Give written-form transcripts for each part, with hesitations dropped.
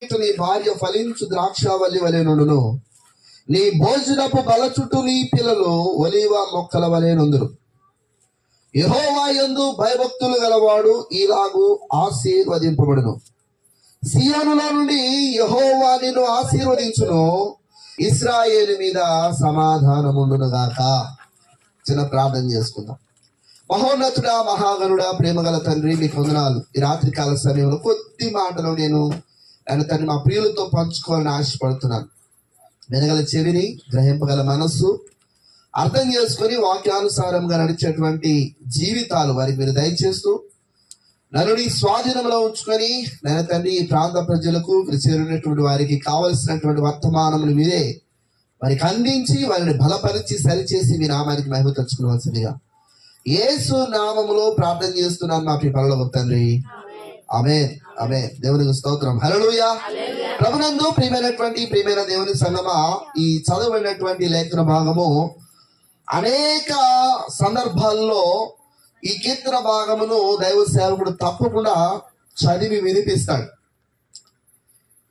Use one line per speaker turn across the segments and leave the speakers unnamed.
నీ భార్య ఫలించు ద్రాక్షావల్లి వలె నుండును, నీ భోజనపు బల చుట్టూ నీ పిల్లలు ఒలీవ మొక్కల వలె నుందురు. యెహోవా యందు భయభక్తులు గలవాడు ఇలాగు ఆశీర్వదింపబడును. సియోనులో నుండి యెహోవా నిన్ను ఆశీర్వదించును, ఇశ్రాయేలు మీద సమాధానముండును గాక. చిన్న ప్రార్థన చేసుకుందాం. మహోన్నతుడా, మహాగణుడా, ప్రేమగల తండ్రి, మీకు వందనాలు. ఈ రాత్రికాల సమయంలో కొద్ది మాటలు నేను తండ్రి మా ప్రియులతో పంచుకోవాలని ఆశపడుతున్నాను. వినగల చెవిని, గ్రహింపగల మనస్సు, అర్థం చేసుకొని వాక్యానుసారంగా నడిచేటువంటి జీవితాలు వారికి మీరు దయచేస్తూ నన్ను నీ స్వాధీనంలో ఉంచుకొని నేను తండ్రి ఈ ప్రాంత ప్రజలకు చేరినటువంటి వారికి కావలసినటువంటి వర్తమానములు మీరే వారికి అందించి వారిని బలపరిచి సరిచేసి మీ నామానికి మహిమ తెచ్చుకోవాల్సిందిగా యేసు నామములో ప్రార్థన చేస్తున్నాను మా ప్రియ పరలోక తండ్రి. ఆమేన్, ఆమేన్. దేవునికి స్తోత్రం. హల్లెలూయా. ప్రభునందు ప్రియమైన దేవుని సంగమా, ఈ చదవబడినటువంటి లేఖన భాగము అనేక సందర్భాల్లో ఈ కీర్తన భాగమును దైవ సేవకుడు తప్పకుండా చదివి వినిపిస్తాడు.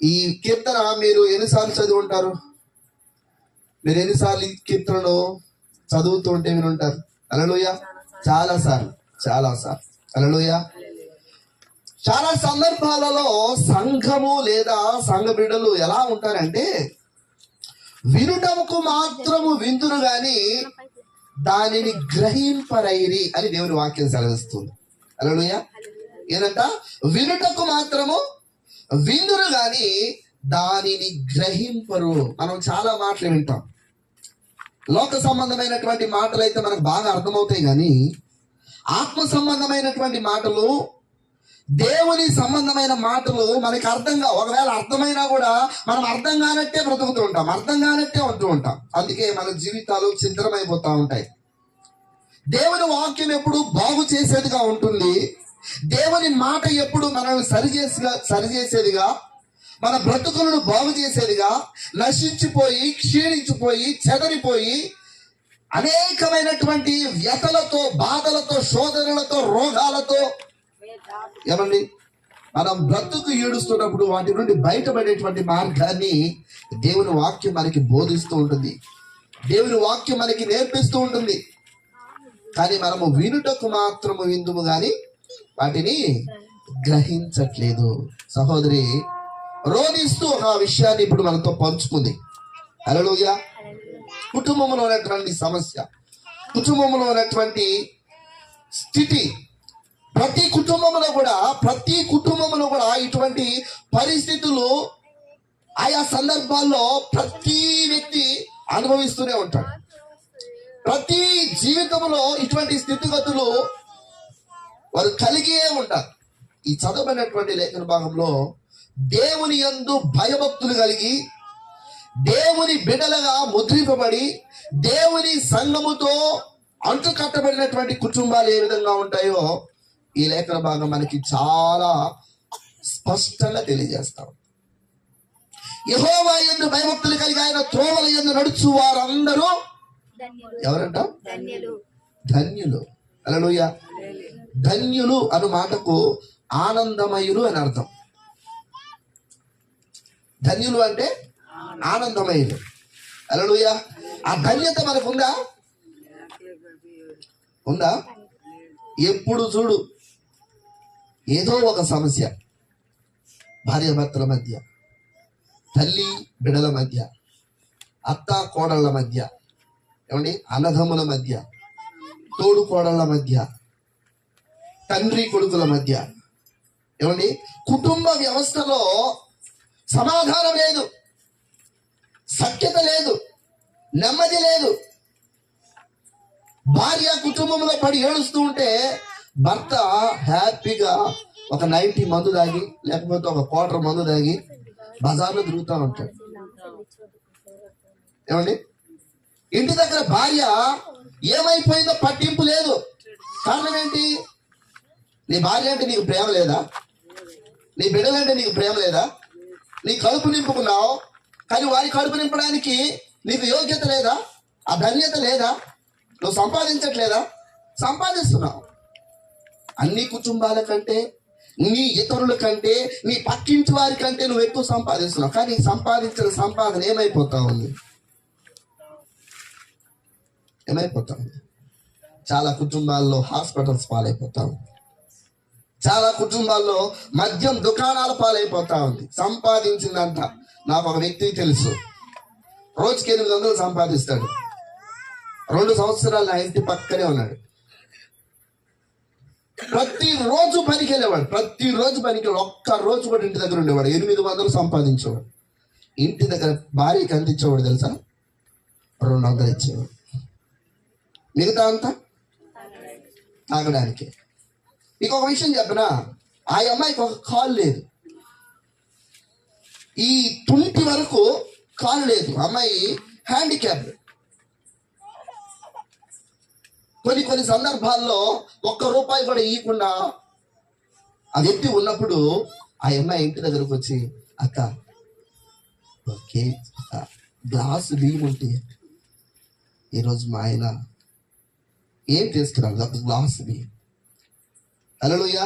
ఈ కీర్తన మీరు ఎన్నిసార్లు చదివి ఉంటారు? మీరు ఎన్నిసార్లు ఈ కీర్తనను చదువుతూ ఉంటే వినుంటారు? హల్లెలూయా. చాలా సార్లు. హల్లెలూయా. చాలా సందర్భాలలో సంఘము లేదా సంఘ బిడ్డలు ఎలా ఉంటారంటే, వినుటకు మాత్రము విందురు గాని దానిని గ్రహింపరైరి అని దేవుని వాక్యం సెలవిస్తుంది. హల్లెలూయా. ఏదంట? వినుటకు మాత్రము విందురు గాని దానిని గ్రహింపరు. మనం చాలా మాటలు వింటాం. లోక సంబంధమైనటువంటి మాటలు అయితే మనకు బాగా అర్థమవుతాయి, కానీ ఆత్మ సంబంధమైనటువంటి మాటలు, దేవుని సంబంధమైన మాటలు మనకి అర్థంగా, ఒకవేళ అర్థమైనా కూడా మనం అర్థం కానట్టే బ్రతుకుతూ ఉంటాం, అర్థం కానట్టే ఉంటూ ఉంటాం. అందుకే మన జీవితాలు ఛిద్రమైపోతూ ఉంటాయి. దేవుని వాక్యం ఎప్పుడు బాగు చేసేదిగా ఉంటుంది. దేవుని మాట ఎప్పుడు మనల్ని సరిచేసేదిగా, మన బ్రతుకులను బాగు చేసేదిగా, నశించిపోయి క్షీణించిపోయి చెదరిపోయి అనేకమైనటువంటి వ్యతలతో, బాధలతో, శోధనలతో, రోగాలతో ఏమండి మనం బ్రతుకు ఈడుస్తున్నప్పుడు వాటి నుండి బయటపడేటువంటి మార్గాన్ని దేవుని వాక్యం మనకి బోధిస్తూ ఉంటుంది. దేవుని వాక్యం మనకి నేర్పిస్తూ ఉంటుంది. కానీ మనము వినుటకు మాత్రము విందుము కానీ వాటిని గ్రహించట్లేదు. సహోదరి రోధిస్తూ ఒక విషయాన్ని ఇప్పుడు మనతో పంచుకుంది. హల్లెలూయా. కుటుంబంలో ఉన్నటువంటి సమస్య, కుటుంబంలో ఉన్నటువంటి స్థితి, ప్రతి కుటుంబంలో కూడా ఇటువంటి పరిస్థితులు ఆయా సందర్భాల్లో ప్రతి వ్యక్తి అనుభవిస్తూనే ఉంటాడు. ప్రతి జీవితంలో ఇటువంటి స్థితిగతులు వారు కలిగే ఉంటారు. ఈ చదవబడినటువంటి లేఖన భాగంలో దేవుని యందు భయభక్తులు కలిగి, దేవుని బిడ్డలుగా ముద్రింపబడి, దేవుని సంఘముతో అంటుకట్టబడినటువంటి కుటుంబాలు ఏ విధంగా ఉంటాయో ఈ లేఖన భాగం మనకి చాలా స్పష్టంగా తెలియజేస్తాం. యెహోవా యందు భయభక్తులు కలిగి ఆయన త్రోవల యందు నడుచు వారందరూ ఎవరంట? ధన్యులు. హల్లెలూయా. ధన్యులు అను మాటకు ఆనందమయులు అని అర్థం. ధన్యులు అంటే ఆనందమయులు. హల్లెలూయా. ఆ ధన్యత మనకుందా? ఉందా? ఎప్పుడు చూడు ఏదో ఒక సమస్య, భార్యాభర్తల మధ్య, తల్లి బిడ్డల మధ్య, అత్త కోడళ్ళ మధ్య, ఏమండి అన్నదమ్ముల మధ్య, తోడు కోడళ్ళ మధ్య, తండ్రి కొడుకుల మధ్య, ఏమండి కుటుంబ వ్యవస్థలో సమాధానం లేదు, సఖ్యత లేదు, నెమ్మది లేదు. భార్య కుటుంబంలో పడి ఏడుస్తూ ఉంటే భర్త హ్యాపీగా ఒక 90 మందు తాగి, లేకపోతే ఒక క్వార్టర్ మందు తాగి బజార్లో తిరుగుతూ ఉంటాడు. ఏమండి ఇంటి దగ్గర భార్య ఏమైపోయిందో పట్టింపు లేదు. కారణం ఏంటి? నీ భార్య అంటే నీకు ప్రేమ లేదా? నీ బిడ్డలంటే నీకు ప్రేమ లేదా? నీ కడుపు నింపుకున్నావు, కానీ వారి కడుపు నింపడానికి నీకు యోగ్యత లేదా? ఆ ధన్యత లేదా? నువ్వు సంపాదించట్లేదా? సంపాదిస్తున్నావు. అన్ని కుటుంబాల కంటే నీ ఇతరుల కంటే, నీ పక్కింటి వారి కంటే నువ్వు ఎక్కువ సంపాదిస్తున్నావు. కానీ సంపాదించిన సంపాదన ఏమైపోతా ఉంది? ఏమైపోతా ఉంది? చాలా కుటుంబాల్లో హాస్పిటల్స్ పాలైపోతా ఉంది. చాలా కుటుంబాల్లో మద్యం దుకాణాల పాలైపోతా ఉంది. సంపాదించిందంట. నాకు ఒక వ్యక్తి తెలుసు, రోజుకి 800 సంపాదిస్తాడు. 2 సంవత్సరాలు నా ఇంటి పక్కనే ఉన్నాడు. ప్రతిరోజు పనికి వెళ్ళేవాడు. ఒక్క రోజు కూడా ఇంటి దగ్గర ఉండేవాడు. 800 సంపాదించేవాడు. ఇంటి దగ్గర భార్యకి ఎంత ఇచ్చేవాడు తెలుసా? 200 ఇచ్చేవాడు. మిగతా అంతా తాగడానికి. ఇంకొక విషయం చెప్పనా, ఆ అమ్మాయికి ఒక కాల్ లేదు. ఈ 20 వరకు కాల్ లేదు. అమ్మాయి హ్యాండిక్యాప్. కొన్ని సందర్భాల్లో ₹1 కూడా ఇవ్వకుండా ఆ వ్యక్తి ఉన్నప్పుడు ఆ అమ్మాయి ఇంటి దగ్గరకు వచ్చి, అక్క ఓకే గ్లాసు బియ్యం ఉంటే ఈరోజు మా ఆయన ఏం చేస్తున్నాడు, ఒక గ్లాసు బియ్యం. హల్లెలూయా.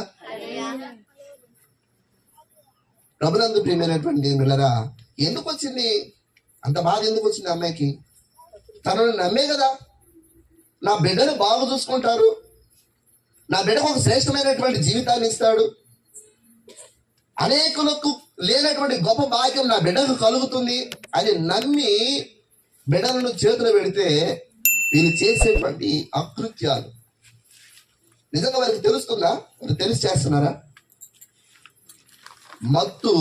ప్రభునందు ప్రియమైనటువంటి పిల్లరా, ఎందుకు వచ్చింది అంత బాధ? ఎందుకు వచ్చింది అమ్మాయికి? తనను నమ్మే కదా, నా బిడ్డను బాగా చూసుకుంటారు, నా బిడ్డకు ఒక శ్రేష్టమైనటువంటి జీవితాన్ని ఇస్తాడు, అనేకులకు లేనటువంటి గొప్ప భాగ్యం నా బిడ్డకు కలుగుతుంది అని నమ్మి బిడ్డలను చేతులు పెడితే వీళ్ళు చేసేటువంటి అకృత్యాలు నిజంగా వారికి తెలుస్తుందా? వారు తెలిసి చేస్తున్నారా? మత్తు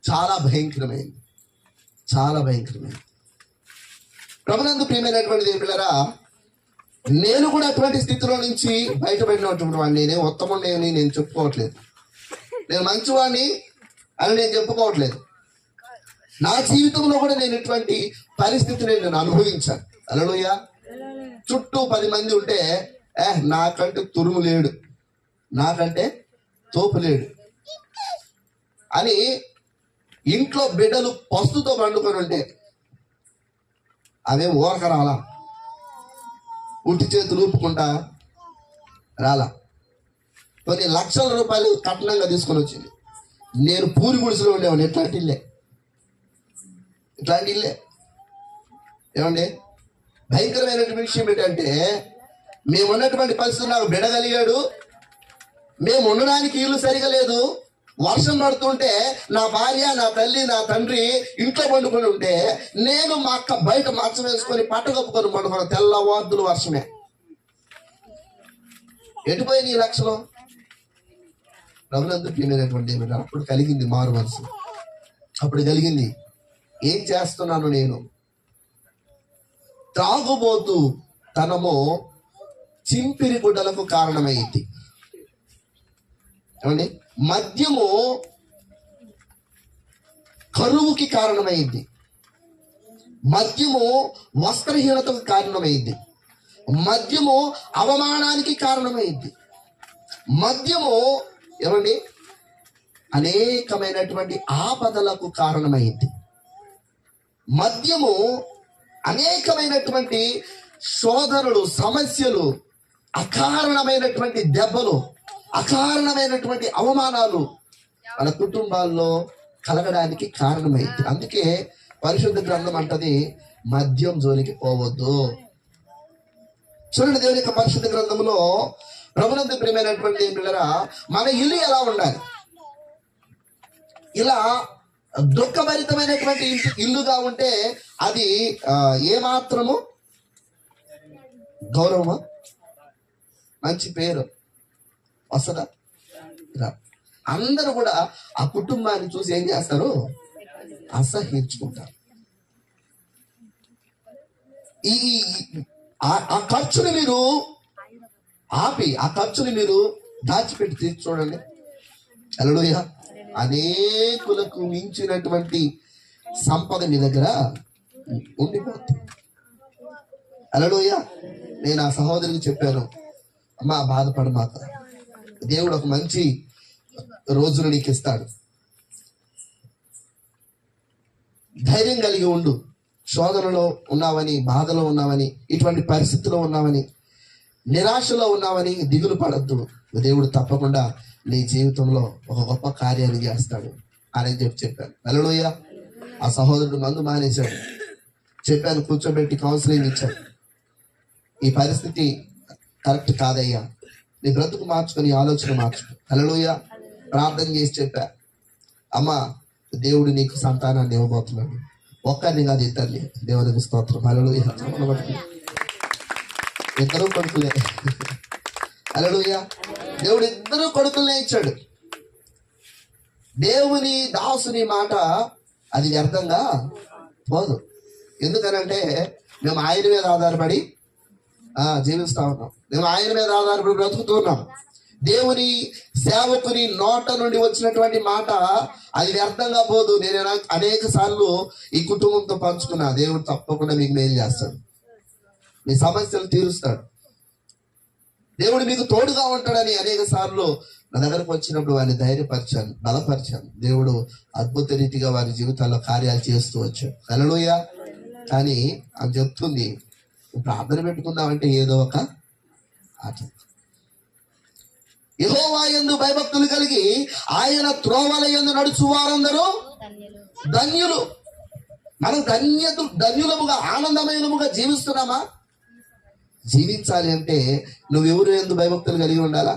చాలా భయంకరమైంది. ప్రభునందు ప్రియమైనటువంటి దేవులారా, నేను కూడా అటువంటి స్థితిలో నుంచి బయటపడినటువంటి వాడిని. నేనే ఉత్తముడిని అని నేను చెప్పుకోవట్లేదు, నేను మంచివాడిని అని నేను చెప్పుకోవట్లేదు. నా జీవితంలో కూడా నేను ఇటువంటి పరిస్థితిని నేను అనుభవించాను. హల్లెలూయా. చుట్టూ 10 మంది ఉంటే నాకంటే తురుము లేడు, నాకంటే తోపు లేడు అని ఇంట్లో బిడ్డలు పస్తుతో పండుకొని ఉంటే అవేం ఊరక రాలా, ఉట్టి చేతులు ఊపుకుంటా రాలా. కొన్ని లక్షల రూపాయలు కట్నంగా తీసుకొని వచ్చింది. నేను పూరి గుడిసెలో ఉండేవాడిని. ఇట్లాంటి ఇల్లే ఏమండి. భయంకరమైనటువంటి విషయం ఏంటంటే, మేము ఉన్నటువంటి పరిస్థితులు నాకు బిడగలిగాడు, మేము ఉండడానికి ఇల్లు సరిగా లేదు, వర్షం పడుతుంటే నా భార్య, నా తల్లి, నా తండ్రి ఇంట్లో పండుకొని ఉంటే నేను మా అక్క బయట మంచం వేసుకొని పట్టగొప్పుకొని పండుకున్న తెల్లవార్దులు వర్షమే. ఎటుపోయింది ఈ లక్షలు? ప్రభునందు ప్రియమైనటువంటి అప్పుడు కలిగింది మారు మనసు. అప్పుడు కలిగింది, ఏం చేస్తున్నాను నేను? త్రాగుబోతు తనము చింపిరి గుడ్డలకు కారణమైంది. ఏమండి, మద్యము కరువుకి కారణమైంది, మద్యము వస్త్రహీనతకు కారణమైంది, మద్యము అవమానానికి కారణమైంది, మద్యము ఏమండి అనేకమైనటువంటి ఆపదలకు కారణమైంది, మద్యము అనేకమైనటువంటి శోధనలు, సమస్యలు, అకారణమైనటువంటి దెబ్బలు, అకారణమైనటువంటి అవమానాలు మన కుటుంబాల్లో కలగడానికి కారణమైంది. అందుకే పరిశుద్ధ గ్రంథం అంటది, మద్యం జోలికి పోవద్దు. చూడండి, దేవుని యొక్క పరిశుద్ధ గ్రంథంలో ప్రభునందు ప్రియమైనటువంటి పిల్లరా, మన ఇల్లు ఎలా ఉండాలి? ఇలా దుఃఖభరితమైనటువంటి ఇల్లుగా ఉంటే అది ఏమాత్రము గౌరవమా, మంచి పేరు వస్తుందా? అందరూ కూడా ఆ కుటుంబాన్ని చూసి ఏం చేస్తారు? అసహ్యించుకుంటారు. ఆ ఖర్చుని మీరు ఆపి, ఆ ఖర్చుని మీరు దాచిపెట్టి తీసి చూడండి. హల్లెలూయా. అనేకులకు మించినటువంటి సంపద మీ దగ్గర ఉండిపోతుంది. హల్లెలూయా. నేను ఆ సహోదరికి చెప్పాను, అమ్మా బాధపడమాక, దేవుడు ఒక మంచి రోజును నీకు ఇస్తాడు, ధైర్యం కలిగి ఉండు. శోధనలో ఉన్నావని, బాధలో ఉన్నావని, ఇటువంటి పరిస్థితిలో ఉన్నావని, నిరాశలో ఉన్నావని దిగులు పడద్దు. దేవుడు తప్పకుండా నీ జీవితంలో ఒక గొప్ప కార్యాన్ని చేస్తాడు అని చెప్పాను. హల్లెలూయా. ఆ సహోదరుడు మందు మానేశాడు. చెప్పాను, కూర్చోబెట్టి కౌన్సిలింగ్ ఇచ్చాడు. ఈ పరిస్థితి కరెక్ట్ కాదయ్యా, నీ బ్రతుకు మార్చుకొని ఆలోచన మార్చుకో. హల్లెలూయా. ప్రార్థన చేసి చెప్పా, అమ్మా దేవుడు నీకు సంతానాన్ని ఇవ్వబోతున్నాడు, ఒక్కరిని కాదు ఇద్దరిని. దేవునికి స్తోత్రం. హల్లెలూయా. ఇద్దరు కొడుకులే. హల్లెలూయా. దేవుడు ఇద్దరు కొడుకులనే ఇచ్చాడు. దేవుని దాసుని మాట అది వ్యర్థంగా పోదు. ఎందుకనంటే మేము ఆయన మీద ఆధారపడి జీవిస్తా ఉన్నాం. మేము ఆయన మీద ఆధారపడి బ్రతుకుతున్నాం. దేవుని సేవకుని నోట నుండి వచ్చినటువంటి మాట అది వ్యర్థంగా పోదు. నేను అనేక సార్లు ఈ కుటుంబంతో పంచుకున్నా. దేవుడు తప్పకుండా మీకు మేలు చేస్తాడు, మీ సమస్యలు తీరుస్తాడు, దేవుడు మీకు తోడుగా ఉంటాడని అనేక సార్లు నా దగ్గరకు వచ్చినప్పుడు వారిని ధైర్యపరిచాను, బలపరిచాను. దేవుడు అద్భుత రీతిగా వారి జీవితాల్లో కార్యాలు చేస్తూ వచ్చాడు. హల్లెలూయా. కానీ ఆమె చెప్తుంది, ప్రార్థన పెట్టుకుందామంటే ఏదో ఒక ఆట. యెహోవా యందు భయభక్తులు కలిగి ఆయన త్రోవల యందు నడుచు వారందరూ ధన్యులు. మనం ధన్యులముగా ఆనందమయముగా జీవిస్తున్నామా? జీవించాలి అంటే నువ్వు ఎవరు యందు భయభక్తులు కలిగి ఉండాలా?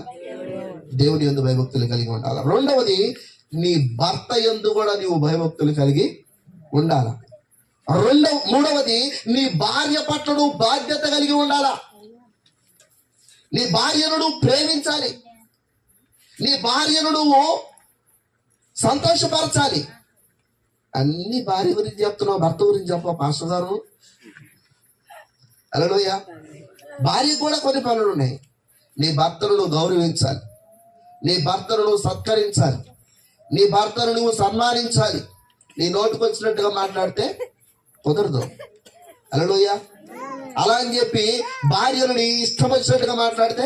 దేవుని యందు భయభక్తులు కలిగి ఉండాలా. రెండవది, నీ భర్త యందు కూడా నీవు భయభక్తులు కలిగి ఉండాలా. మూడవది, నీ భార్య పట్ల నువ్వు బాధ్యత కలిగి ఉండాలా. నీ భార్యను నువ్వు ప్రేమించాలి, నీ భార్యను నువ్వు సంతోషపరచాలి. అన్ని భార్య గురించి చెప్తున్నావు, భర్త గురించి చెప్ప పాస్టర్ గారు. హల్లెలూయా. భార్య కూడా కొన్ని పనులు ఉన్నాయి. నీ భర్తను నువ్వు గౌరవించాలి, నీ భర్తను నువ్వు సత్కరించాలి, నీ భర్తను నువ్వు సన్మానించాలి. నీ నోటుకు వచ్చినట్టుగా మాట్లాడితే కుదరదు. హల్లెలూయా. అలా అని చెప్పి భార్యను నీ ఇష్టం వచ్చినట్టుగా మాట్లాడితే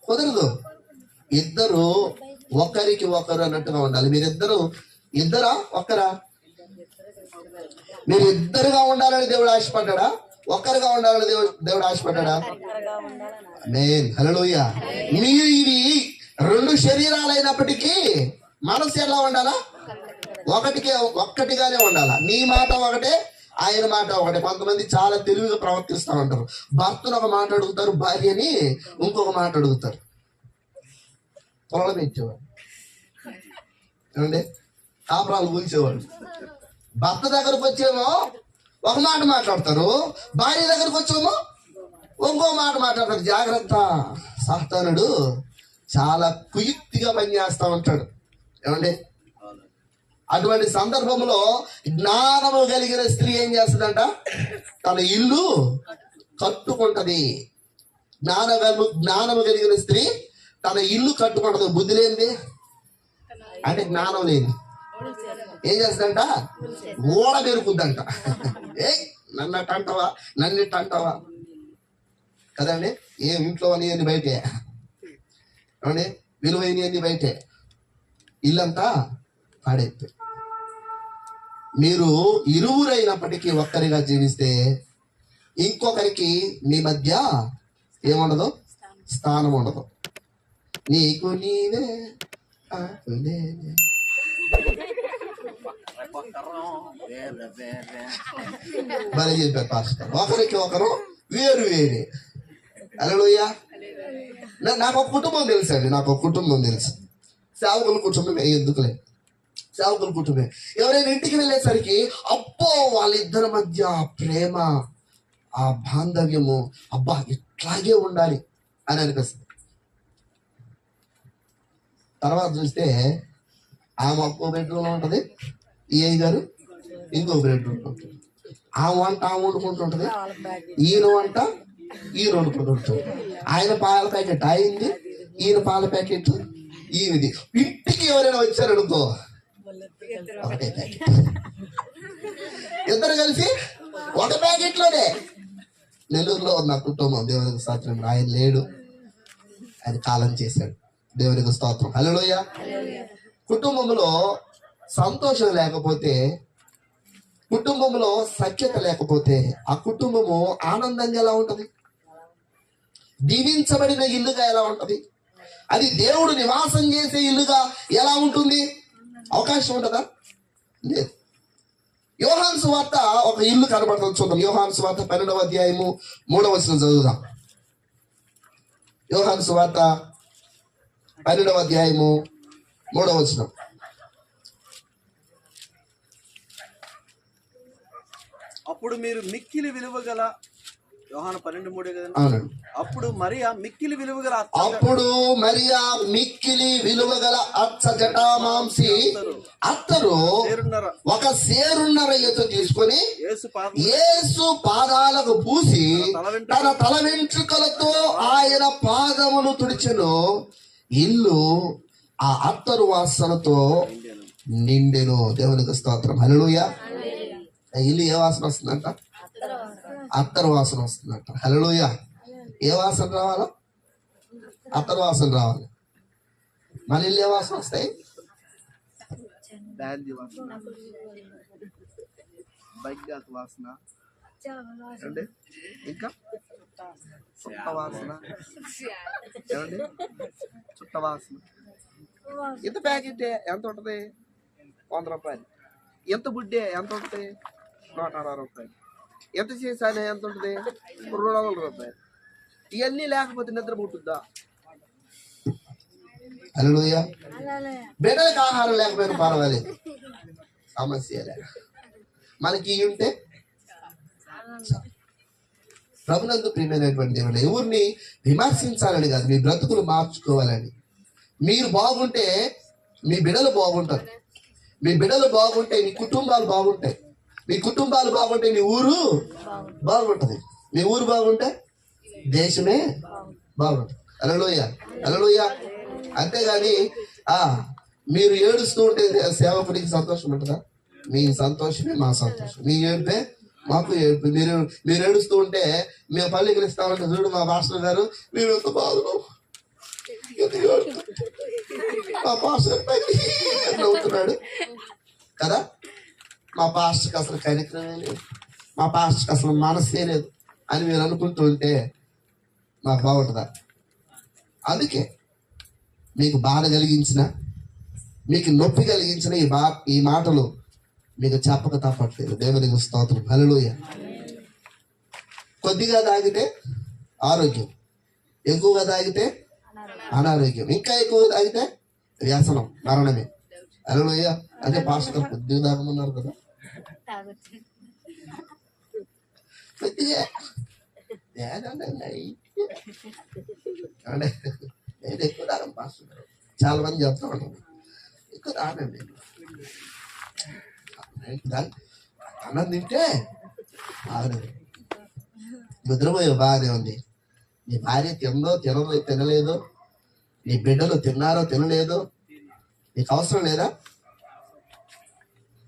కుదరదు. ఇద్దరు ఒకరికి ఒకరు అన్నట్టుగా ఉండాలి. ఇద్దరా ఒక్కరా? మీరు ఇద్దరుగా ఉండాలని దేవుడు ఆశపడ్డా? ఒక్కరుగా ఉండాలని దేవుడు ఆశపడ్డా? ఆమేన్. హల్లెలూయా. మీరు ఇవి రెండు శరీరాలైనప్పటికీ మనసు ఎలా ఉండాలా? ఒక్కటిగానే ఉండాలా. నీ మాట ఒకటే, ఆయన మాట ఒకటే. కొంతమంది చాలా తెలివిగా ప్రవర్తిస్తూ ఉంటారు. భర్తను ఒక మాట అడుగుతారు, భార్యని ఇంకొక మాట అడుగుతారు. పొలం ఇచ్చేవాడు ఏమండి, కాపురాలు కూల్చేవాడు. భర్త దగ్గరకు వచ్చేమో ఒక మాట మాట్లాడతారు, భార్య దగ్గరకు వచ్చేమో ఇంకో మాట మాట్లాడతారు. జాగ్రత్త, సాతానుడు చాలా కుయుక్తిగా పనిచేస్తూ ఉంటాడు. ఏమండి, అటువంటి సందర్భంలో జ్ఞానము కలిగిన స్త్రీ ఏం చేస్తుందంట? తన ఇల్లు కట్టుకుంటది. జ్ఞానము కలిగిన స్త్రీ తన ఇల్లు కట్టుకుంటది. బుద్ధి లేనిది అంటే జ్ఞానం లేని ఏం చేస్తుందంట? ఓడ పెరుగుద్దంట. నన్నిట్టంటావా కదండి. ఏం ఇంట్లో అని బయటే, ఏమండి, విలువైన బయటే, ఇల్లంతా పాడైపోయి. మీరు ఇరువురైనప్పటికీ ఒక్కరిగా జీవిస్తే ఇంకొకరికి మీ మధ్య ఏముండదు? స్థానం ఉండదు. నీకు నీవే మరి చెప్పారు పాస్టర్, ఒకరికి ఒకరు వేరు వేరే. హల్లెలూయా. నాకు ఒక కుటుంబం తెలుసండి, నాకు ఒక కుటుంబం తెలుసు. సేవకుల కుటుంబం ఎందుకులే, సేవకుల కుటుంబం. ఎవరైనా ఇంటికి వెళ్ళేసరికి అబ్బో వాళ్ళిద్దరి మధ్య ప్రేమ, ఆ బాంధవ్యము, అబ్బా ఇట్లాగే ఉండాలి అని అనిపిస్తుంది. తర్వాత చూస్తే ఆమె ఒక్కో బెడ్రూమ్లో ఉంటుంది, ఈ అయ్య గారు ఇంకో బెడ్రూమ్లో ఉంటుంది. ఆ వంట ఆమె వండుకుంటుంటది, ఈయన వంట ఈయన వండుకుంటుంటుంది. ఆయన పాల ప్యాకెట్ అయింది, ఈయన పాల ప్యాకెట్ ఈయనది. ఇంటికి ఎవరైనా వచ్చారనుకో ఒకటే ప్యాకెట్, ఇద్దరు కలిసి ఒక ప్యాకెట్ లోనే. నెల్లూరులో ఉన్న కుటుంబం, దేవునికి స్తోత్రం. ఆయన లేడు, ఆయన కాలం చేశాడు. దేవునికి స్తోత్రం. హల్లెలూయా. కుటుంబంలో సంతోషం లేకపోతే, కుటుంబంలో సఖ్యత లేకపోతే ఆ కుటుంబము ఆనందంగా ఎలా ఉంటది? దీవించబడిన ఇల్లుగా ఎలా ఉంటది? అది దేవుడు నివాసం చేసే ఇల్లుగా ఎలా ఉంటుంది? అవకాశం ఉంటుందా? లేదు. యోహాను సువార్త ఒక ఇల్లు కనబడుతుంది, చూద్దాం. యోహాను సువార్త 12వ అధ్యాయము 3వ వచనం చదువుదాం. యోహాను సువార్త 12వ అధ్యాయము 3వ వచనం.
అప్పుడు మీరు మిక్కిలి విలువ గల యోహాను 12:3 కదండి.
అవునండి.
అప్పుడు మరియా మిక్కిలి విలువ గల
మిక్కిలి విలువ గల అచ్చ జటామాంసి అత్తరు ఒక సేరున్నర ఎత్తు తీసుకొని యేసు పాదాలకు పూసి తన తల వెంట్రుకలతో ఆయన పాదములు తుడిచెను. ఇల్లు ఆ అత్తరు వాసనతో నిండెను. దేవునికి స్తోత్రం. హల్లెలూయా. ఇల్లు ఏ వాసన వస్తుందంట? అత్తరు వాసన వస్తుందంట. హల్లెలూయా. ఏ వాసన రావాలా? అత్తరు వాసన రావాలి. మన ఇల్లు ఏ వాసన వస్తాయి?
వాసన, ఇంకా చుట్ట వాసన, ఏమండి చుట్ట వాసన. ఇంత ప్యాకెట్ ఎంత ఉంటుంది? 100 రూపాయలు. ఎంత బుడ్డే ఎంత ఉంటుంది? 160 రూపాయలు. ఎంత చేసానే ఎంత ఉంటుంది? 200 రూపాయలు. ఇవన్నీ లేకపోతే నిద్ర పుట్టుద్దా?
హల్లెలూయా. బిడ్డలకు ఆహారం లేకపోయినా పర్వాలేదు, సమస్య లే. మనకి ఉంటే ప్రభునందు ప్రియమైనటువంటి దేవుడు, ఎవరిని విమర్శించాలని కాదు, మీ బ్రతుకులు మార్చుకోవాలని. మీరు బాగుంటే మీ బిడ్డలు బాగుంటారు. మీ బిడ్డలు బాగుంటే మీ కుటుంబాలు బాగుంటాయి. మీ కుటుంబాలు బాగుంటే మీ ఊరు బాగుంటది. మీ ఊరు బాగుంటే దేశమే బాగుంటుంది. హల్లెలూయా. హల్లెలూయా. అంతేగాని మీరు ఏడుస్తూ ఉంటే సేవకుడికి సంతోషం ఉంటుందా? మీ సంతోషమే మా సంతోషం. మీ ఏడిపే మాకు ఏడుపు. మీరు ఏడుస్తూ ఉంటే మేము పల్లికి ఇస్తామంటే, చూడు మా పాస్టర్ గారు మీరు ఎంత బాధలు, మా పాస్టర్ నవ్వుతున్నాడు కదా. మా పాస్టర్కి అసలు కనికరమే లేదు, మా పాస్టర్కి అసలు మనసే లేదు అని మీరు అనుకుంటూ ఉంటే మాకు బాగుంటుందా? అందుకే మీకు బాధ కలిగించిన, మీకు నొప్పి కలిగించిన ఈ మాటలు మీకు చెప్పక తప్పట్లేదు. దేవునికి స్తోత్రం. హల్లెలూయా. కొద్దిగా తాగితే ఆరోగ్యం, ఎక్కువగా తాగితే అనారోగ్యం, ఇంకా ఎక్కువగా తాగితే వ్యసనం, మరణమే. హల్లెలూయా. అదే పాస్టర్ కొద్దిగా తాగమన్నారు కదా. కొద్దిగా నేను ఎక్కువ తాగను పాస్టర్. చాలా మంది చెప్తా ఉంటాను, ఎక్కువ తాగండి. అన్నం తింటే బాగలేదు, నిద్రపోయే బాగానే ఉంది. నీ భార్య తినలేదు, నీ బిడ్డలు తిన్నారో తినలేదు, నీకు అవసరం లేదా?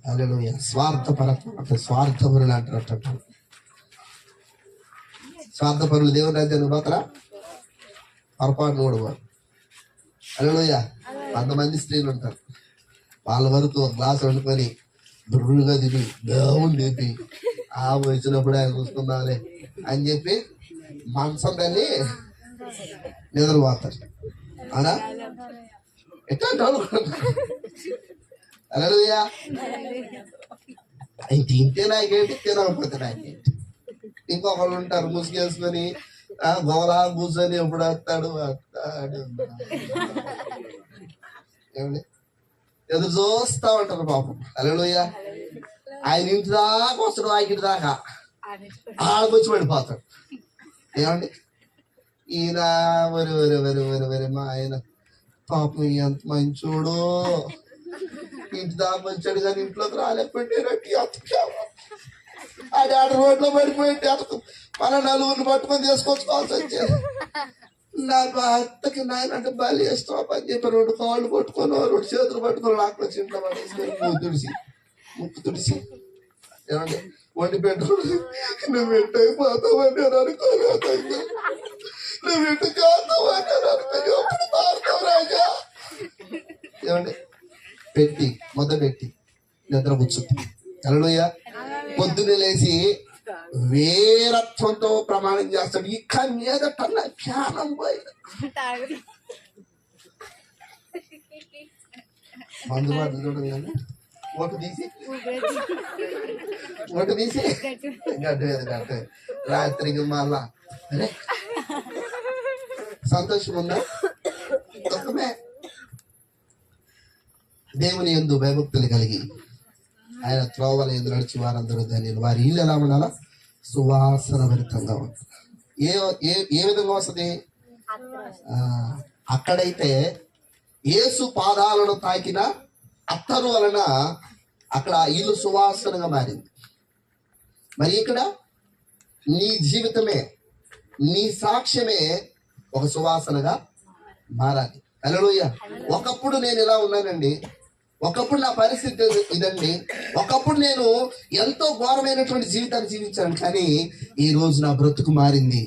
హల్లెలూయా. స్వార్థపరత్వం అంటే స్వార్థపరులు అంటారు. స్వార్థపరులు దేవుని రాజ్యాన్ని పోతారా? పొరపాటు ఓడివారు. హల్లెలూయా. 100 మంది స్త్రీలు ఉంటారు, వాళ్ళ వరకు ఒక గ్లాస్ వండుకొని బుర్రుగా తిని దేవుని లేపి వచ్చినప్పుడు ఆయన చూసుకుందాలే అని చెప్పి మంచం తల్లి నిద్రపోతారు. అవునా? ఎట్లా హల్లెలూయా. అవి తింటే నాకేంటి, తినకపోతే నాకేంటి. ఇంకొకళ్ళు ఉంటారు ముసుగేసుకొని గోలా కూర్చొని ఎప్పుడు వస్తాడు ఎదురు చూస్తా ఉంటారు పాపం. హల్లెలూయా. ఆయన ఇంటి దాకా వస్తాడు, ఆ ఇంటి దాకా ఆడకొచ్చి పడిపోతాడు. ఏమండి, ఈయన వరి మా ఆయన పాపం ఎంత మంచోడు, ఇంటి దాకా వచ్చాడు కానీ ఇంట్లోకి రాలేకపోయాడు. అది ఆడ రోడ్లో పడిపోయింది, మన నలుగురిని పట్టుకొని తీసుకొచ్చుకోవాల్సి వచ్చేది. నా భర్తకి నాయన అంటే బలి ఇష్టం అని చెప్పి 2 కాళ్ళు పట్టుకొని 2 చేతులు పట్టుకొని నాకు వచ్చి ఇంట్లో పడేసుకొని ముక్కు తుడిసి ఏమంటే వండి పెట్టుకుని నువ్వు ఇంటైపోతావని నేను అనుకోలేదు, నువ్వు ఇంటి కాతావని నేను అనుకోని ఎప్పుడు మారుతావు రాజా. ఏమండి పెట్టి మొదటి నిద్ర కూర్చుంది. హల్లెలూయా. పొద్దున్నే లేచి వీరత్వంతో ప్రమాణం చేస్తాడు, ఇక మీదట జ్ఞానం పోయింది. మందు బాటలు చూడండి కానీ ఓటు తీసి గడ్డ మీద కట్టే రాత్రికి మళ్ళా అరే సంతోషం ఉందా? దుఃఖమే. దేవుని యందు భయభక్తులు కలిగి ఆయన త్రోవల ఎందు నడిచి వారందరూ ధన్యులు. వారి ఇల్లు ఎలా ఉండాలా? సువాసన భరితంగా ఉంటుంది. ఏ ఏ ఏ విధంగా వస్తుంది? అక్కడైతే యేసు పాదాలను తాకిన అత్తరు వలన అక్కడ ఇల్లు సువాసనగా మారింది. మరి ఇక్కడ నీ జీవితమే, నీ సాక్ష్యమే ఒక సువాసనగా మారాలి. హల్లెలూయా. ఒకప్పుడు నేను ఇలా ఉన్నానండి, ఒకప్పుడు నా పరిస్థితి ఇదండి, ఒకప్పుడు నేను ఎంతో ఘోరమైనటువంటి జీవితాన్ని జీవించాను, కానీ ఈ రోజు నా బ్రతుకు మారింది,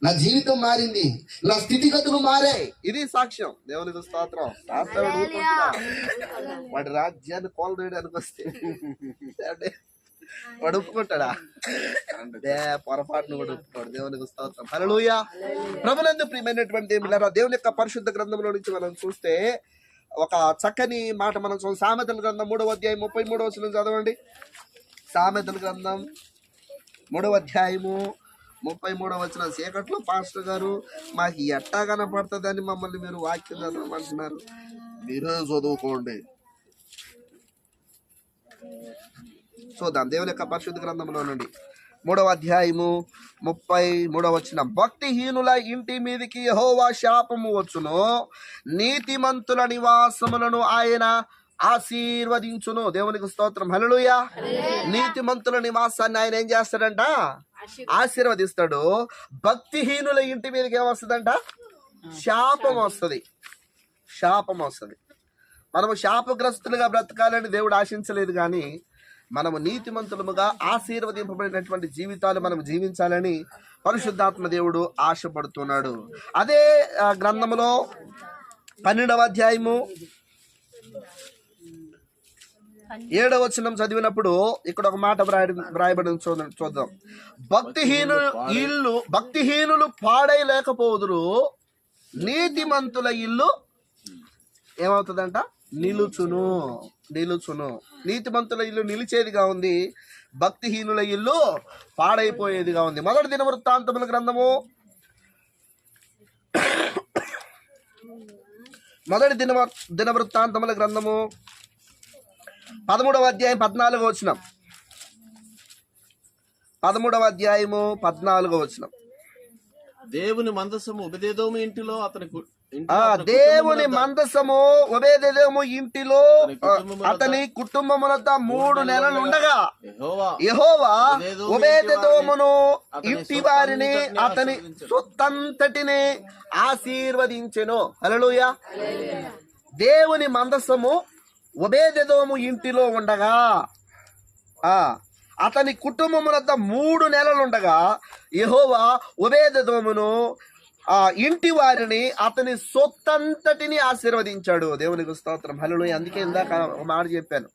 నా జీవితం మారింది, నా స్థితిగతులు మారాయి. ఇది సాక్ష్యం. దేవునికి స్తోత్రం. వాడి రాజ్యాన్ని కోల్దేయడానికి వస్తే వాడు ఒప్పుకుంటాడా? పొరపాటును కూడా ఒప్పుకోడు. దేవునికి స్తోత్రం. హల్లెలూయా. ప్రభునందు ప్రియమైనటువంటి దేవుని యొక్క పరిశుద్ధ గ్రంథంలో నుంచి మనం చూస్తే ఒక చక్కని మాట మనం చూస్తాం. సామెతల గ్రంథం 3వ అధ్యాయం 33వ వచనం చదవండి. సామెతల గ్రంథం 3వ అధ్యాయము 33వ వచనం. చీకట్లో పాస్టర్ గారు మాకు ఎట్టా కనపడుతుందని మమ్మల్ని మీరు వాక్యం చదవమంటున్నారు. మీరే చదువుకోండి. చూద్దాం దేవుని యొక్క పరిశుద్ధ గ్రంథంలో నుండి 3వ అధ్యాయము 33వ వచనం. భక్తిహీనుల ఇంటి మీదికి యెహోవా శాపము వచ్చును, నీతిమంతుల నివాసములను ఆయన ఆశీర్వదించును. దేవునికి స్తోత్రం. హల్లెలూయా. నీతిమంతుల నివాసాన్ని ఆయన ఏం చేస్తాడంట? ఆశీర్వదిస్తాడు. భక్తిహీనుల ఇంటి మీదకి ఏమొస్తుందంట? శాపం వస్తుంది. శాపం వస్తుంది. మనము శాపగ్రస్తులుగా బ్రతకాలని దేవుడు ఆశించలేదు, కానీ మనము నీతిమంతులముగా ఆశీర్వదింపబడినటువంటి జీవితాలు మనం జీవించాలని పరిశుద్ధాత్మ దేవుడు ఆశపడుతున్నాడు. అదే గ్రంథములో 12వ అధ్యాయము 7వ వచనం చదివినప్పుడు ఇక్కడ ఒక మాట వ్రాయబడి చూద్దాం. భక్తిహీనులు పాడైలేకపోదురు, నీతిమంతుల ఇల్లు ఏమవుతుందంట? నిలుచును. నీతిమంతుల ఇల్లు నిలిచేదిగా ఉంది, భక్తిహీనుల ఇల్లు పాడైపోయేదిగా ఉంది. మొదటి దినవృత్తాంతముల గ్రంథము 13వ అధ్యాయం 14వ వచనం. 13వ అధ్యాయము 14వ వచనం.
దేవుని మందసము ఒబెదెదోము ఇంటిలో
దేవుని మందసము ఒబెదెదోము ఇంటిలో అతని కుటుంబములతో 3 నెలలు ఉండగా యెహోవా ఒబెదెదోమును ఇంటి వారిని అతని సొత్తంతటిని ఆశీర్వదించెను. హల్లెలూయా. దేవుని మందసము ఒబెదెదోము ఇంటిలో ఉండగా అతని కుటుంబములతో 3 నెలలు ఉండగా యెహోవా ఒబెదెదోమును ఇంటి వారిని అతని సొత్తంతటిని ఆశీర్వదించాడు. దేవునికి స్తోత్రం. హల్లెలూయా. అందుకే ఇందాక ఒక మాట చెప్పాను,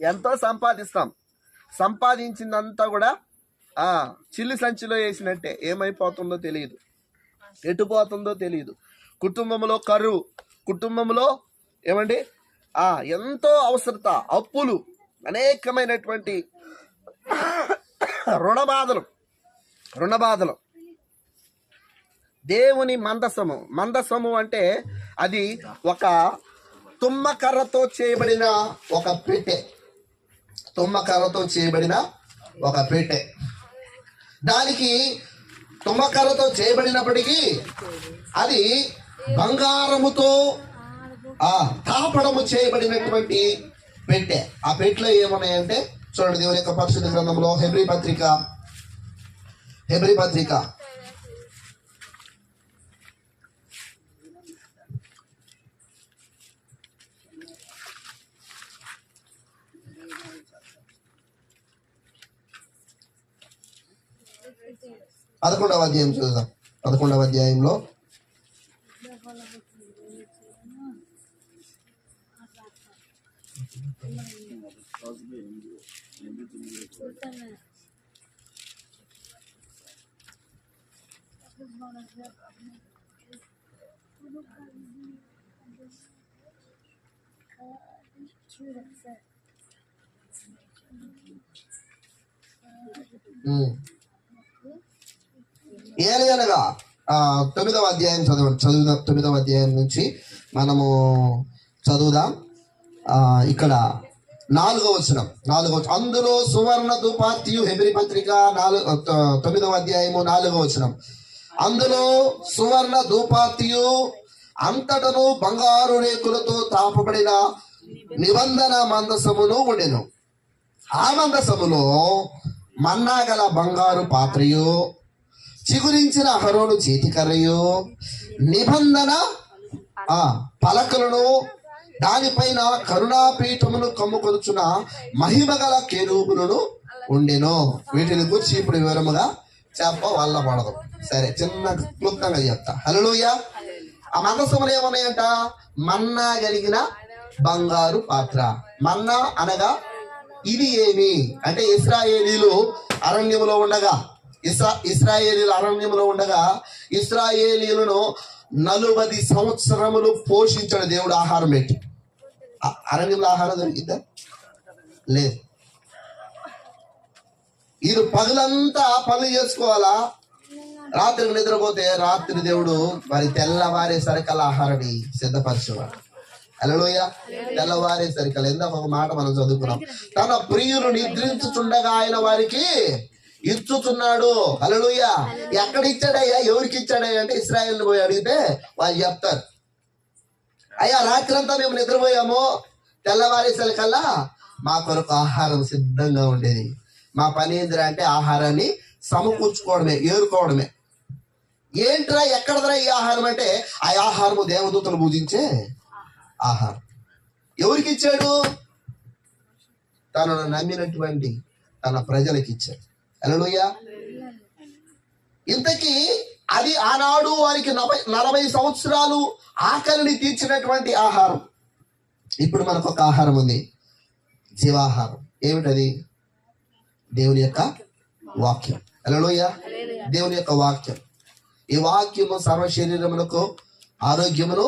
ఎంతో సంపాదించిందంతా కూడా చిల్లి సంచిలో వేసినట్టే. ఏమైపోతుందో తెలియదు, ఎటుపోతుందో తెలియదు. కుటుంబంలో కరువు, కుటుంబంలో ఏమండి ఎంతో అవసరత, అప్పులు, అనేకమైనటువంటి రుణబాధలు. దేవుని మందసము అంటే అది ఒక తుమ్మకర్రతో చేయబడిన ఒక పెట్టె. దానికి తుమ్మకర్రతో చేయబడినప్పటికీ అది బంగారముతో తాపడము చేయబడినటువంటి పెట్టె. ఆ పెట్టెలో ఏమున్నాయంటే చూడండి, దేవుని యొక్క పరిశుద్ధ గ్రంథంలో హెబ్రీ పత్రిక 11వ అధ్యాయం చూద్దాం. 11వ అధ్యాయంలో ఏలయనగా 9వ అధ్యాయం చదువుదాం. 9వ అధ్యాయం నుంచి మనము చదువుదాం. ఇక్కడ 4వ వచనం. అందులో సువర్ణ దుపార్తియు, హెబ్రీ పత్రిక 9వ అధ్యాయము 4వ వచనం. అందులో సువర్ణ ధూపార్తియు అంతటను బంగారు రేకులతో తాపబడిన నిబంధన మందసమును ఉండెను. ఆ మందసములో మన్నా గల బంగారు పాత్రయు, చిగురించిన అహరోను చేతికర్రయు, నిబంధన పలకలను, దానిపైన కరుణాపీఠమును కమ్ముకొనుచున్న మహిమగల కెరూబులను ఉండెను. వీటిని గురించి ఇప్పుడు వివరముగా చెప్పవల్లబడదు. సరే, చిన్న క్లుప్తంగా చెప్తా. హల్లెలూయా. ఆ మందసములు ఏమున్నాయంట? మన్నా కలిగిన బంగారు పాత్ర. మన్నా అనగా ఇది ఏమి అంటే, ఇశ్రాయేలీలు అరణ్యములో ఉండగా ఇశ్రాయేలీలను 40 సంవత్సరములు పోషించాడు దేవుడు ఆహారం పెట్టి. అరణ్యంలో ఆహారం దొరికిద్దా? లేదు. వీరు పగలంతా పనులు చేసుకోవాలా, రాత్రికి నిద్రపోతే రాత్రి దేవుడు మరి తెల్లవారేసరికల్లా ఆహారాన్ని సిద్ధపరచేవాడు. హల్లెలూయా. తెల్లవారేసరికల్లా ఇందాక ఒక మాట మనం చదువుకున్నాం. తన ప్రియులు నిద్రించుచుండగా ఆయన వారికి ఇచ్చుచున్నాడు. హల్లెలూయా. ఎక్కడ ఇచ్చాడయ్యా, ఎవరికి ఇచ్చాడయ్యా అంటే ఇశ్రాయేలుని పోయి అడిగితే వాళ్ళు చెప్తారు, అయ్యా రాత్రంతా మేము నిద్రపోయాము, తెల్లవారేసరికల్లా మా కొరకు ఆహారం సిద్ధంగా ఉండేది. మా పని ఏందిరా అంటే ఆహారాన్ని సమకూర్చుకోవడమే, ఏరుకోవడమే. ఏంట్రా ఎక్కడదరా ఈ ఆహారం అంటే, ఆ ఆహారము దేవదూతలు పూజించే ఆహారం. ఎవరికి ఇచ్చాడు? తనను నమ్మినటువంటి తన ప్రజలకి ఇచ్చాడు. హల్లెలూయా. ఇంతకీ అది ఆనాడు వారికి 40 సంవత్సరాలు ఆకలిని తీర్చినటువంటి ఆహారం. ఇప్పుడు మనకు ఒక ఆహారం ఉంది, జీవాహారం. ఏమిటది? దేవుని యొక్క వాక్యం. హల్లెలూయా. దేవుని యొక్క వాక్యం. ఈ వాక్యము సర్వ శరీరములకు ఆరోగ్యమును,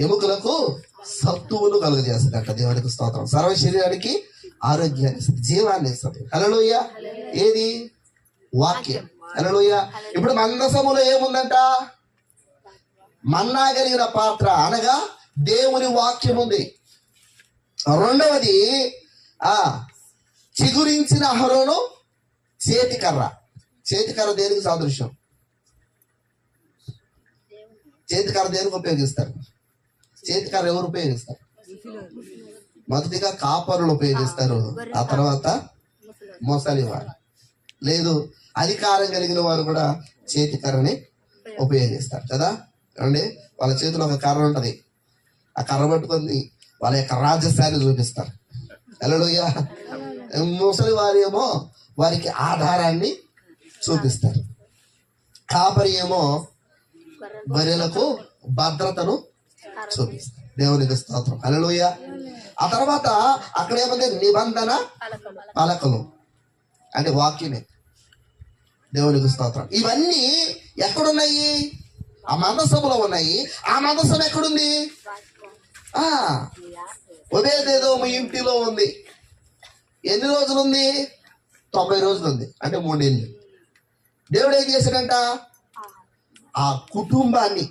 ఎముకలకు సత్తువును కలుగజేస్తుందంట. దేవునికి స్తోత్రం. సర్వ శరీరానికి ఆరోగ్యాన్ని ఇస్తుంది, జీవాన్ని ఇస్తుంది. హల్లెలూయా. ఏది? వాక్యం. హల్లెలూయా. ఇప్పుడు మందసములో ఏముందంట? మన్నా కలిగిన పాత్ర అనగా దేవుని వాక్యం ఉంది. రెండవది చిగురించిన అహరోను చేతికర్ర. చేతికర్ర దేనికి సాదృశ్యం? చేతికర్ర దేనికి ఉపయోగిస్తారు? చేతికర్ర ఎవరు ఉపయోగిస్తారు? మొదటిగా కాపరులు ఉపయోగిస్తారు, ఆ తర్వాత మొసలి వారు, లేదు అధికారం కలిగిన వారు కూడా చేతికర్రని ఉపయోగిస్తారు కదా. అండి, వాళ్ళ చేతిలో ఒక కర్ర ఉంటది, ఆ కర్ర పట్టుకొని వాళ్ళ యొక్క రాజస్థాన్ని చూపిస్తారు. హల్లెలూయా. ముసలి వారు ఏమో వారికి ఆధారాన్ని చూపిస్తారు, కాపరి ఏమో బర్రెలకు భద్రతను చూపిస్తారు. దేవునికి స్తోత్రం. హల్లెలూయా. ఆ తర్వాత అక్కడ ఏముంది? నిబంధన పలకలు అంటే వాక్యమే. దేవునికి స్తోత్రం. ఇవన్నీ ఎక్కడున్నాయి? ఆ మందసములో ఉన్నాయి. ఆ మందసం ఎక్కడుంది? ఒబేదెదోము ఇంటిలో ఉంది. ఎన్ని రోజులు ఉంది? 90 రోజులు ఉంది, అంటే 3 ఏళ్ళు. దేవుడు ఏం చేశాడంట? ఆ కుటుంబాన్ని,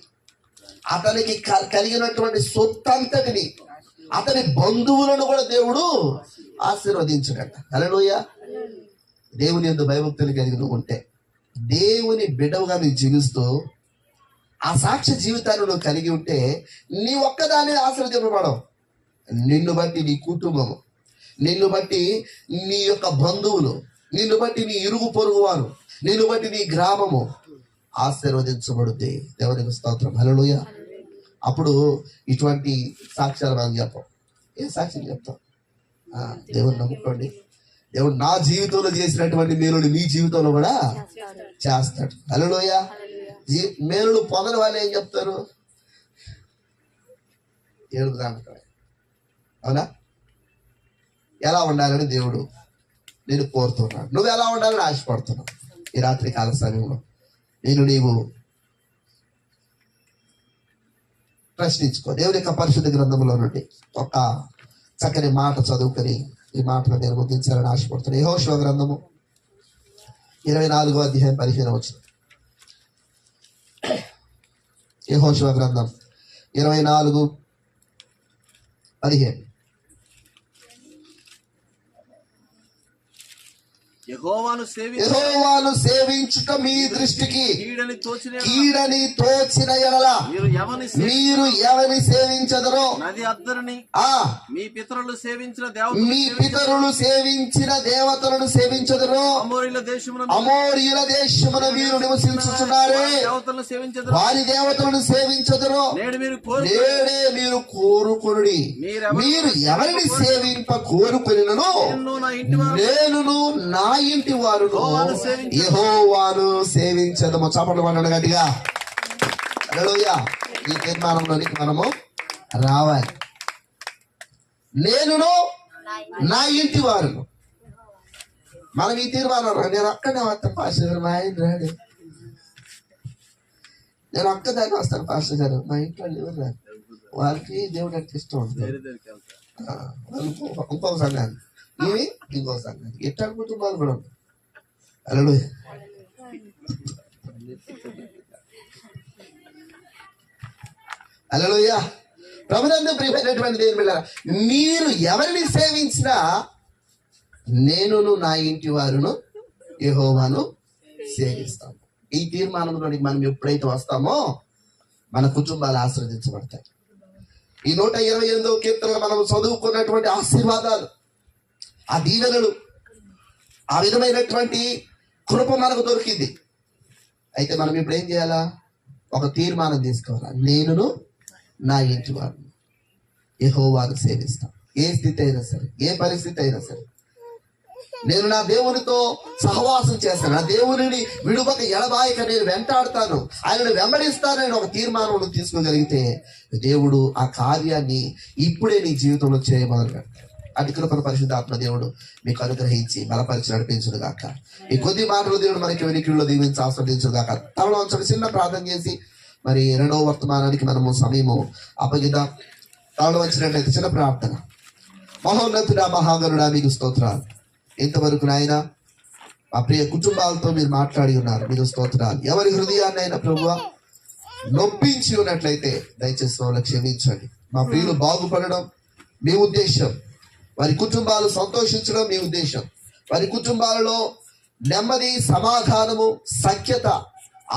అతనికి కలిగినటువంటి సొత్తంతటిని, అతని బంధువులను కూడా దేవుడు ఆశీర్వదించాడంట. హల్లెలూయా. దేవుని యందు భయభక్తులు కలిగి ఉంటే, దేవుని బిడ్డవుగా నువ్వు జీవిస్తూ ఆ సాక్ష్య జీవితాన్ని నువ్వు కలిగి ఉంటే, నీ ఒక్కదాన్ని ఆశీర్వదింపబడవు. నిన్ను బట్టి నీ కుటుంబము, నిన్ను బట్టి నీ యొక్క బంధువులు, నిన్ను బట్టి నీ ఇరుగు పొరుగు వారు, నిన్ను బట్టి నీ గ్రామము ఆశీర్వదించబడుద్ది. దేవునికి స్తోత్రం. హల్లెలూయా. అప్పుడు ఇటువంటి సాక్ష్యాలు మనం చెప్పం. ఏ సాక్ష్యం చెప్తాం? దేవుని నమ్ముకోండి, దేవుడు నా జీవితంలో చేసినటువంటి మేలుని మీ జీవితంలో కూడా చేస్తాడు. హల్లెలూయా. మేలులు పొందని వాళ్ళు ఏం చెప్తారు? ఏడుపుదాంటారు. అవునా? ఎలా ఉండాలని దేవుడు నేను కోరుతున్నాడు. నువ్వు ఎలా ఉండాలని ఆశపడుతున్నావు. ఈ రాత్రి కాల సమయంలో నీవు ప్రశ్నించుకో. దేవుని యొక్క పరిశుద్ధ గ్రంథంలో నుండి ఒక చక్కని మాట చదువుకొని ఈ మాటను నేను ముగించాలని ఆశపడుతున్నాను. యెహోషువ గ్రంథము 24వ అధ్యాయం 15వ వచనం. యెహోషువ గ్రంథం 24:15.
యెహోవాను
సేవించుట మీ దృష్టికి
కీడని తోచిన
ఎడల
మీరు
ఎవరిని సేవించదరో
నది అద్దరిని మీ పితరులు సేవించిన
దేవతలను సేవించదరో
అమోరీయుల
దేశమున మీరు నివసించుచున్నారే వారి దేవతలను సేవించదరో నేడే మీరు కోరుకొనుడి. మీరు ఎవరిని సేవింప కోరుకొనినో నేనును నా ఇంటి వారు యెహోవాను సేవించదము. చప్పట్లు పడండి గట్టిగా. హల్లెలూయా. ఈ తీర్మానంలోనికి మనము రావాలి. నేనును నా ఇంటి వారును. మనం ఈ తీర్మానం నేను అక్కడే వస్తాను పాస్టర్ గారు, మా ఆయన రాడు. నేను ఒక్కదాన్ని వస్తాను పాస్టర్ గారు, మా ఇంట్లో ఎవరు రాదు. వాళ్ళకి దేవుడు అంటే ఇష్టం ఉంటుంది. ఇంకొక సంఘాన్ని ఇవి ఇంకో సంఘాన్ని ఎట్లా కుటుంబాలు కూడా ఉంటాయి. హల్లెలూయా. హల్లెలూయా. ప్రభునందు ప్రియమైనటువంటి దేవుని బిడ్డలారా, మీరు ఎవరిని సేవించినా నేనును నా ఇంటి వారును యెహోవాను సేవిస్తాము. ఈ తీర్మానంలోనికి మనం ఎప్పుడైతే వస్తామో మన కుటుంబాలు ఆశీర్వదించబడతాయి. ఈ 128వ కీర్తనలో మనం చదువుకున్నటువంటి ఆశీర్వాదాలు, ఆ దీవెనలు, ఆ విధమైనటువంటి కృప మనకు దొరికింది. అయితే మనం ఇప్పుడు ఏం చేయాలా? ఒక తీర్మానం తీసుకోవాలా. నేనును నా ఇంటి వారు యెహోవాను సేవిస్తాం. ఏ స్థితి అయినా సరే, ఏ పరిస్థితి అయినా సరే, నేను నా దేవునితో సహవాసం చేస్తాను, నా దేవునిని విడువక ఎడబాయక నేను వెంటాడుతాను, ఆయనను వెంబడిస్తానని ఒక తీర్మానం తీసుకోగలిగితే దేవుడు ఆ కార్యాన్ని ఇప్పుడే నీ జీవితంలో చేయమని పెడతాడు. అటు కృపను పరిశుద్ధాత్మ దేవుడు మీకు అనుగ్రహించి బలపరిచి నడిపించును గాక. ఈ కొద్ది మాటలు దేవుడు మనకి వెనుకల్లో దీవించి ఆస్వాదించును గాక. తనలో చిన్న ప్రార్థన చేసి మరి 2వ వర్తమానానికి మనము సమయము అప్పగిద్దాం. తాను వచ్చినట్లయితే చిన్న ప్రార్థన. మహోన్నతుడా, మహాగరుడా, మీకు స్తోత్రాలు. ఇంతవరకు నాయన మా ప్రియ కుటుంబాలతో మీరు మాట్లాడి ఉన్నారు, మీకు స్తోత్రాలు. ఎవరి హృదయాన్ని అయినా ప్రభువా నొప్పించి ఉన్నట్లయితే దయచేసి వాళ్ళని క్షమించండి. మా ప్రియులు బాగుపడడం మీ ఉద్దేశం, వారి కుటుంబాలు సంతోషించడం మీ ఉద్దేశం, వారి కుటుంబాలలో నెమ్మది, సమాధానము, సఖ్యత,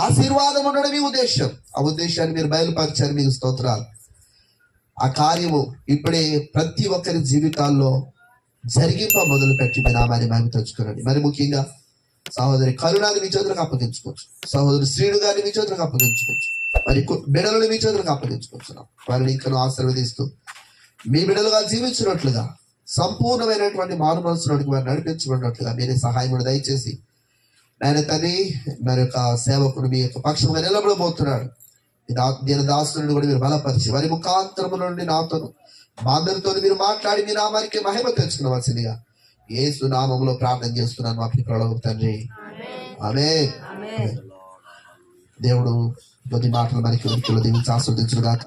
ఆశీర్వాదం ఉండడం మీ ఉద్దేశం. ఆ ఉద్దేశాన్ని మీరు బయలుపరిచారు, మీకు స్తోత్రాలు. ఆ కార్యము ఇప్పుడే ప్రతి ఒక్కరి జీవితాల్లో జరిగింప మొదలుపెట్టి మీ నామాన్ని మేము తెచ్చుకునండి. మరి ముఖ్యంగా సహోదరి కరుణాన్ని మీ చేతులకు అప్పగించుకోవచ్చు, సహోదరి శ్రీను గారిని మీ చేతులకు అప్పగించుకోవచ్చు, మరి బిడలను మీ చేతులకు అప్పగించుకుంటున్నాం. వారిని ఇంకా ఆశీర్వదిస్తూ మీ బిడలుగా జీవించినట్లుగా సంపూర్ణమైనటువంటి మారు మనసులోనికి వారిని నడిపించబడినట్లుగా మీరే సహాయముడు దయచేసి ఆయన తండ్రి మరి యొక్క సేవకుడు మీ యొక్క పక్షంగా నిలబడబోతున్నాడు. నేను దాసులను కూడా మీరు బలపరిచి వారి ముఖాంతరము నుండి నాతోను మా అందరితో మీరు మాట్లాడి మీ నామానికి మహిమ తెచ్చుకునవలసిందిగా యేసు నామములో ప్రార్థన చేస్తున్నాను మా ప్రియమైన తండ్రి. ఆమేన్. దేవుడు కొద్ది మాటలు మనకి దీవించి ఆస్వాదించుగాక.